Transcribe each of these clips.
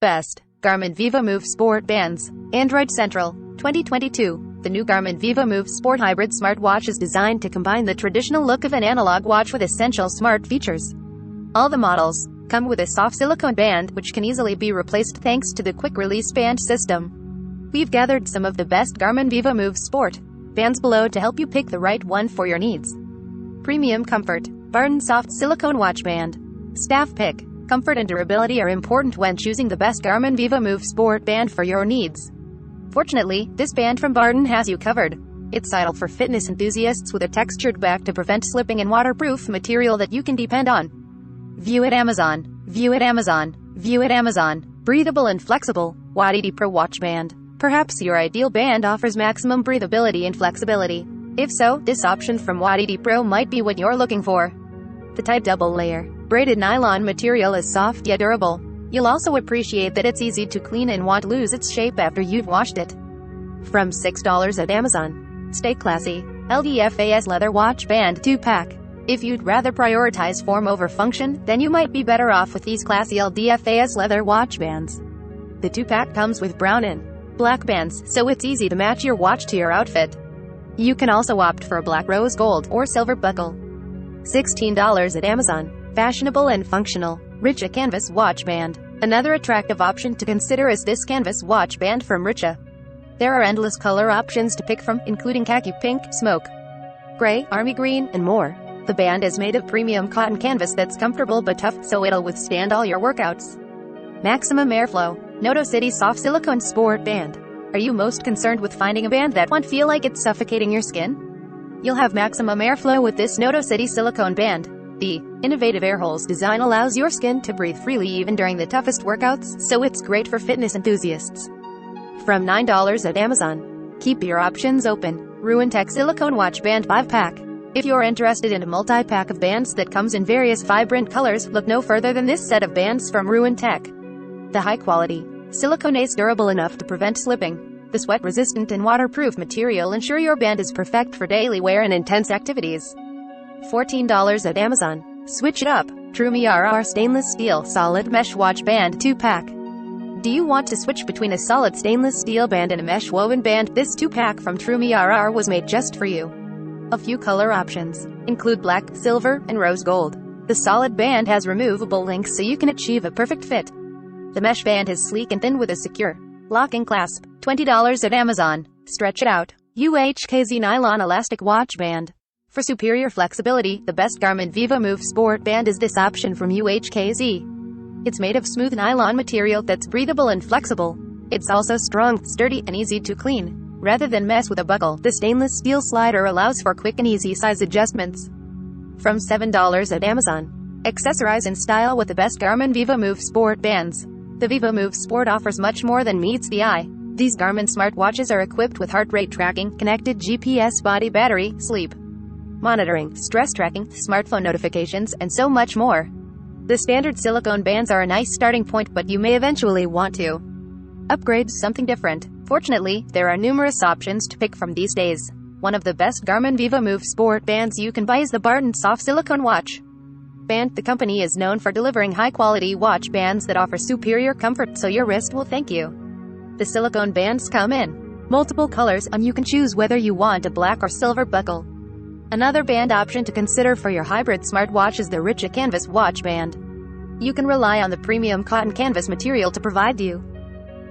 Best Garmin Vivomove Sport Bands. Android Central 2022. The new Garmin Vivomove Sport Hybrid smartwatch is designed to combine the traditional look of an analog watch with essential smart features. All the models come with a soft silicone band, which can easily be replaced thanks to the quick-release band system. We've gathered some of the best Garmin Vivomove Sport bands below to help you pick the right one for your needs. Premium comfort. Barton soft silicone watch band. Staff pick. Comfort and durability are important when choosing the best Garmin Vivomove Sport band for your needs. Fortunately, this band from Barton has you covered. It's ideal for fitness enthusiasts with a textured back to prevent slipping and waterproof material that you can depend on. View at Amazon. View at Amazon. View at Amazon. Breathable and flexible. YDD Pro Watch Band. Perhaps your ideal band offers maximum breathability and flexibility. If so, this option from YDD Pro might be what you're looking for. The tight double-layer braided nylon material is soft yet durable. You'll also appreciate that it's easy to clean and won't lose its shape after you've washed it. From $6 at Amazon. Stay classy. Ldfas leather watch band 2-pack. If you'd rather prioritize form over function, then you might be better off with these classy Ldfas leather watch bands. The 2-pack comes with brown and black bands, so it's easy to match your watch to your outfit. You can also opt for a black rose gold or silver buckle. $16 at Amazon. Fashionable and functional. Richie canvas watch band. Another attractive option to consider is this canvas watch band from Richie. There are endless color options to pick from, including khaki pink, smoke gray, army green, and more. The band is made of premium cotton canvas that's comfortable but tough, so it'll withstand all your workouts. Maximum airflow. Noto City soft silicone sport band. Are you most concerned with finding a band that won't feel like it's suffocating your skin? You'll have maximum airflow with this Noto City silicone band. The innovative air holes design allows your skin to breathe freely even during the toughest workouts, so it's great for fitness enthusiasts. From $9 at Amazon. Keep your options open. Tech silicone watch band 5-pack. If you're interested in a multi-pack of bands that comes in various vibrant colors, look no further than this set of bands from Tech. The high-quality silicone is durable enough to prevent slipping. The sweat-resistant and waterproof material ensure your band is perfect for daily wear and intense activities. $14 at Amazon. Switch it up. Trumia RR stainless steel solid mesh watch band 2-pack. Do you want to switch between a solid stainless steel band and a mesh woven band? This 2-pack from Trumia RR was made just for you. A few color options include black, silver, and rose gold. The solid band has removable links so you can achieve a perfect fit. The mesh band is sleek and thin with a secure locking clasp. $20 at Amazon. Stretch it out. Uhkz nylon elastic watch band. For superior flexibility, the best Garmin Vivomove Sport band is this option from Uhkz. It's made of smooth nylon material that's breathable and flexible. It's also strong, sturdy, and easy to clean. Rather than mess with a buckle, the stainless steel slider allows for quick and easy size adjustments. From $7 at Amazon. Accessorize in style with the best Garmin Vivomove Sport bands. The Vivomove Sport offers much more than meets the eye. These Garmin smartwatches are equipped with heart rate tracking, connected GPS, body battery, sleep monitoring, stress tracking, smartphone notifications, and so much more. The standard silicone bands are a nice starting point, but you may eventually want to upgrade to something different. Fortunately, there are numerous options to pick from these days. One of the best Garmin Vivomove Sport bands you can buy is the Barton soft silicone watch band. The company is known for delivering high-quality watch bands that offer superior comfort, so your wrist will thank you. The silicone bands come in multiple colors, and you can choose whether you want a black or silver buckle. Another band option to consider for your hybrid smartwatch is the Richie canvas watch band. You can rely on the premium cotton canvas material to provide you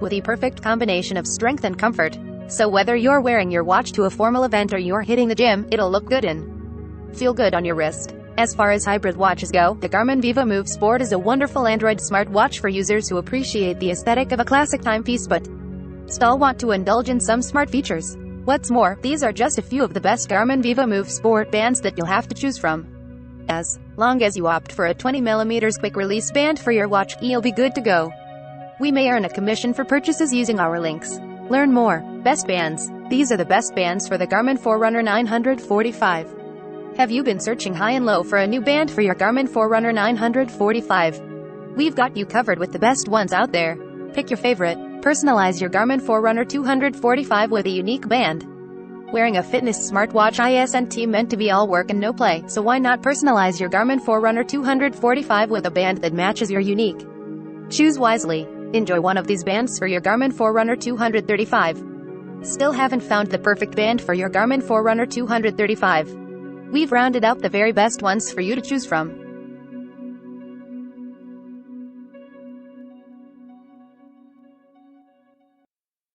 with the perfect combination of strength and comfort. So whether you're wearing your watch to a formal event or you're hitting the gym, it'll look good and feel good on your wrist. As far as hybrid watches go, the Garmin Vivomove Sport is a wonderful Android smartwatch for users who appreciate the aesthetic of a classic timepiece but still want to indulge in some smart features. What's more, these are just a few of the best Garmin Vivomove Sport bands that you'll have to choose from. As long as you opt for a 20mm quick-release band for your watch, you'll be good to go. We may earn a commission for purchases using our links. Learn more. Best bands. These are the best bands for the Garmin Forerunner 945. Have you been searching high and low for a new band for your Garmin Forerunner 945? We've got you covered with the best ones out there. Pick your favorite. Personalize your Garmin Forerunner 245 with a unique band. Wearing a fitness smartwatch isn't meant to be all work and no play, so why not personalize your Garmin Forerunner 245 with a band that matches your unique? Choose wisely. Enjoy one of these bands for your Garmin Forerunner 235. Still haven't found the perfect band for your Garmin Forerunner 235? We've rounded out the very best ones for you to choose from.